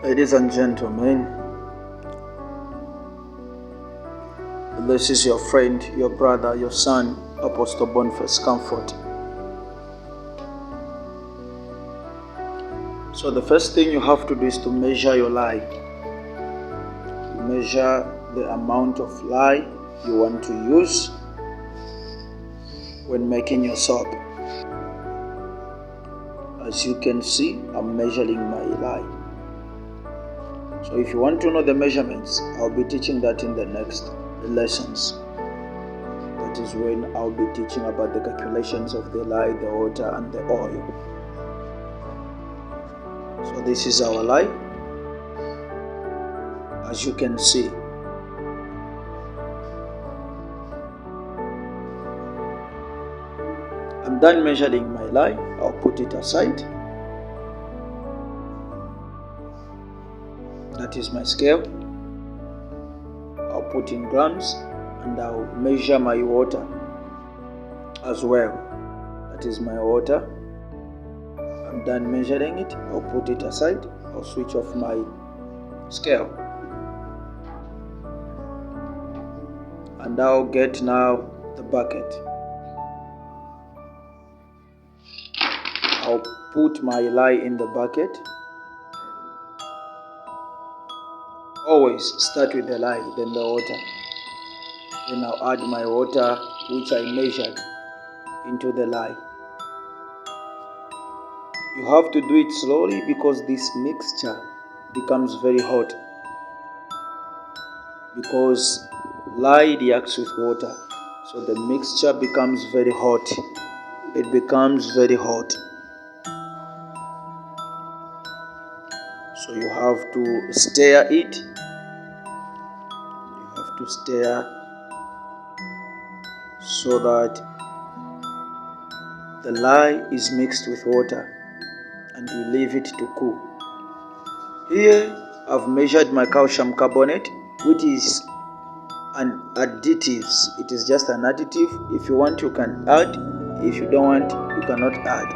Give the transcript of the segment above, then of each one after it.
Ladies and gentlemen, this is your friend, your brother, your son, Apostle Boniface Comfort. So the first thing you have to do is to measure your lye. Measure the amount of lye you want to use when making your soap. As you can see, I'm measuring my lye. So if you want to know the measurements, I'll be teaching that in the next lessons. That is when I'll be teaching about the calculations of the lye, the water, and the oil. So this is our lye. As you can see, I'm done measuring my lye. I'll put it aside. That is my scale. I'll put in grams and I'll measure my water as well. That is my water. I'm done measuring it. I'll put it aside. I'll switch off my scale. And I'll get now the bucket. I'll put my lye in the bucket. Always start with the lye, then the water. Then I'll add my water, which I measured, into the lye. You have to do it slowly because this mixture becomes very hot. Because lye reacts with water, so the mixture becomes very hot. It becomes very hot. So you have to stir it. You have to stir so that the lye is mixed with water, and you leave it to cool. Here I've measured my calcium carbonate, which is an additive. It is just an additive. If you want, you can add. If you don't want, you cannot add,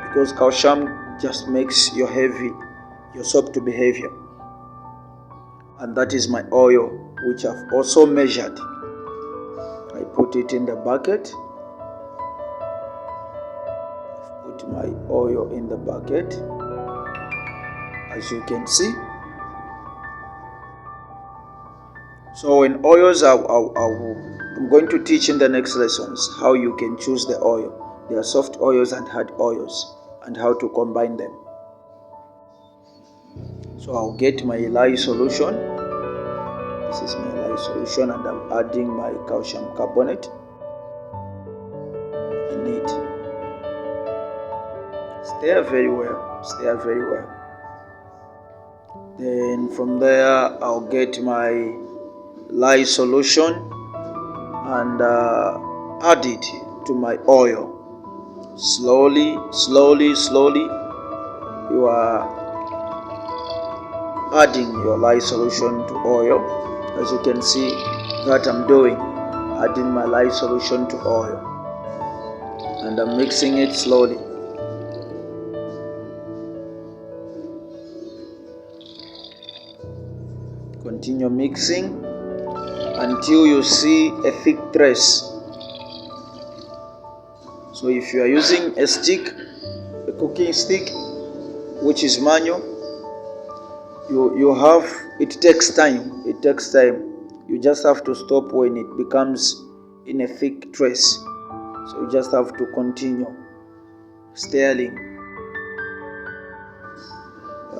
because calcium just makes your soap to be heavier. And that is my oil, which I've also measured. I put it in the bucket. I've put my oil in the bucket, as you can see. So in oils, I'm going to teach in the next lessons how you can choose the oil. There are soft oils and hard oils, and how to combine them. So I'll get my lye solution. This is my lye solution, and I'm adding my calcium carbonate in it. Stir very well. Stir very well. Then from there, I'll get my lye solution and add it to my oil. Slowly, slowly, slowly, you are adding your lye solution to oil. As you can see that I'm doing, adding my lye solution to oil, and I'm mixing it slowly. Continue mixing until you see a thick trace. So if you are using a stick, a cooking stick, which is manual, it takes time. It takes time. You just have to stop when it becomes in a thick trace. So you just have to continue stirring.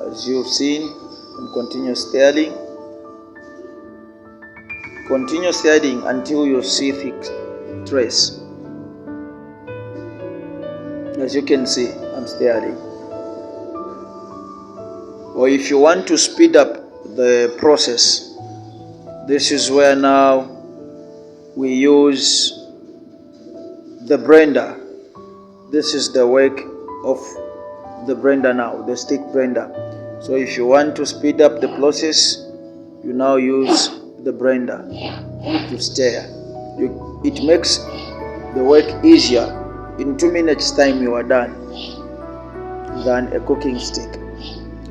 As you've seen, continue stirring. Continue stirring until you see thick trace. As you can see, I'm stirring. Or if you want to speed up the process, this is where now we use the blender. This is the work of the blender now, the stick blender. So if you want to speed up the process, you now use the blender to stir. It makes the work easier. In 2 minutes time you are done than a cooking stick.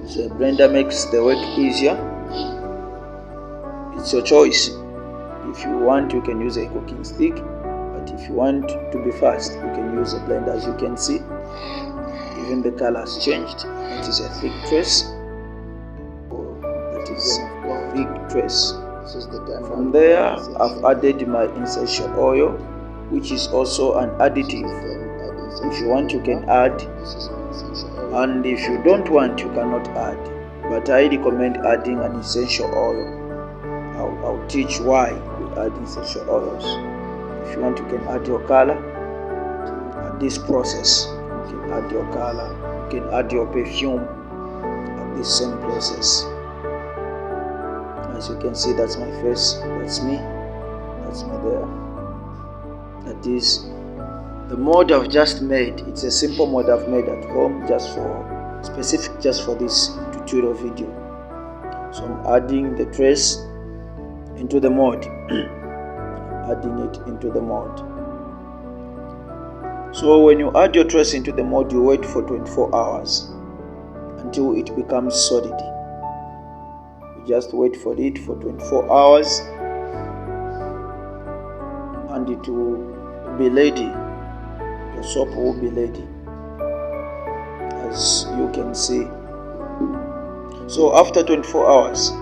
So the blender makes the work easier. It's your choice. If you want, you can use a cooking stick, but if you want to be fast, you can use a blender. As you can see, even the color has changed. It is a thick trace. That is a thick trace. From there, I've added my essential oil, which is also an additive. If you want, you can add, and if you don't want, you cannot add. But I recommend adding an essential oil. I'll teach why we add essential oils. If you want, you can add your color at this process. You can add your color, you can add your perfume at these same places. As you can see, that's my face, that's me there. That is the mod I've just made. It's a simple mod I've made at home, just for this tutorial video. So I'm adding the trace into the mod. Adding it into the mod. So when you add your trace into the mod, you wait for 24 hours until it becomes solid. You just wait for it for 24 hours and it will be ready. Your soap will be ready, as you can see. So after 24 hours,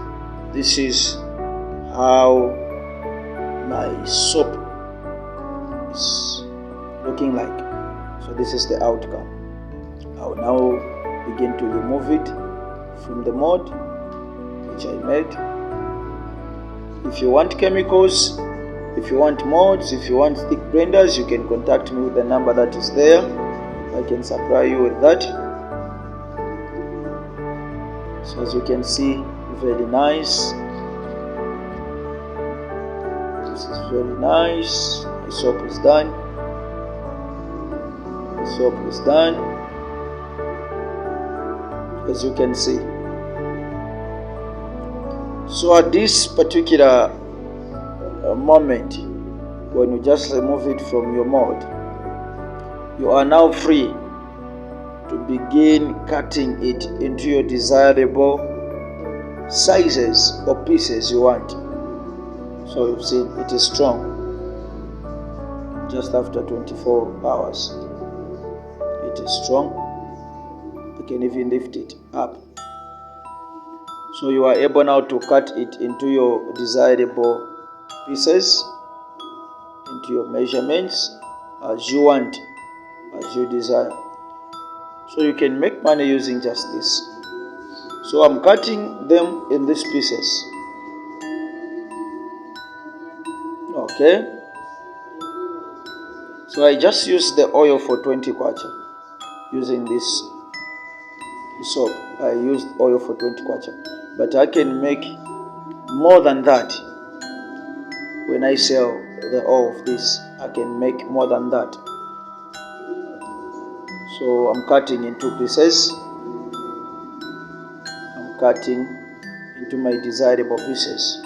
this is how my soap is looking like. So this is the outcome. I will now begin to remove it from the mod which I made. If you want chemicals, if you want mods, if you want thick blenders, you can contact me with the number that is there. I can supply you with that. So as you can see, very nice. This is very nice. My soap is done. The soap is done. As you can see. So at this particular moment, when you just remove it from your mold, you are now free to begin cutting it into your desirable sizes or pieces you want. So you've seen it is strong just after 24 hours. It is strong. You can even lift it up. So you are able now to cut it into your desirable pieces, into your measurements as you want, as you desire. So you can make money using just this. So I'm cutting them in these pieces. Okay. So I just use the oil for 20 kwacha. Using this soap, I used oil for 20 kwacha. But I can make more than that. When I sell the oil of this, I can make more than that. So I'm cutting into pieces. I'm cutting into my desirable pieces.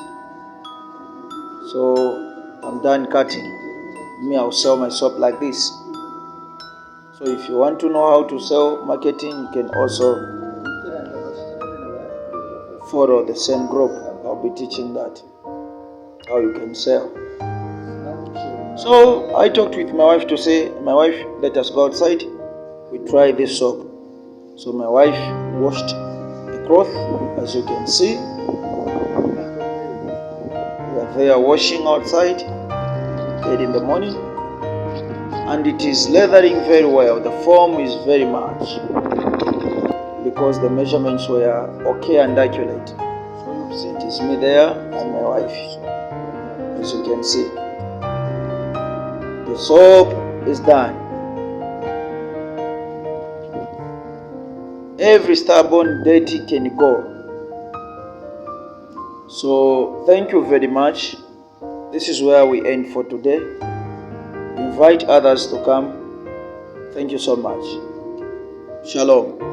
So I'm done cutting. I'll sell my soap like this. So if you want to know how to sell marketing, you can also follow the same group. I'll be teaching that, how you can sell. So I talked with my wife to say, my wife, let us go outside. We try this soap. So my wife washed the cloth, as you can see. We are there washing outside early in the morning, and it is leathering very well. The foam is very much, because the measurements were okay and accurate. So you see, it is me there and my wife. As you can see, the soap is done. Every stubborn dirty can go. So thank you very much. This is where we end for today. Invite others to come. Thank you so much. Shalom.